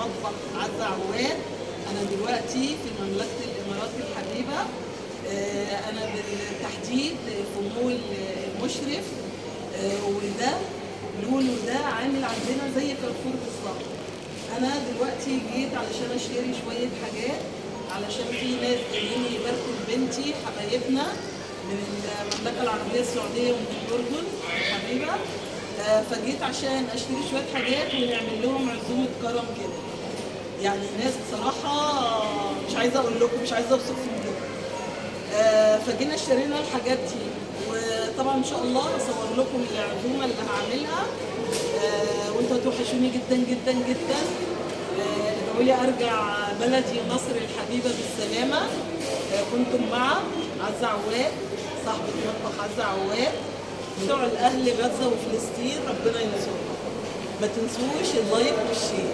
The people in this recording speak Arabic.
مطبخ عزة عواد. أنا دلوقتي في مملكة الإمارات الحبيبة. أنا بالتحديد في مول المشرف. وده لولو ده عامل عندنا زي كارفور بالظبط. أنا دلوقتي جيت علشان أشتري شوية حاجات، علشان في ناس جايين يباركوا لبنتي حبايبنا من المملكة العربية السعودية ومن الأردن الحبيبة. فجيت عشان اشتري شويه حاجات ونعمل لهم عزومه كرم كده. يعني الناس بصراحه مش عايزه اقول لكم، مش عايزه اوصفهم لكم. فجينا اشترينا الحاجات دي، وطبعا ان شاء الله هصور لكم العزومه اللي هعملها. وانتوا هتوحشوني جدا جدا جدا. ادعوا لي ارجع بلدي مصر الحبيبه بالسلامه. كنتم مع عزة عواد، صاحبة مطبخ عزة عواد. بتوع الاهل غزه وفلسطين ربنا ينصرهم. ما تنسوش اللايك والشير.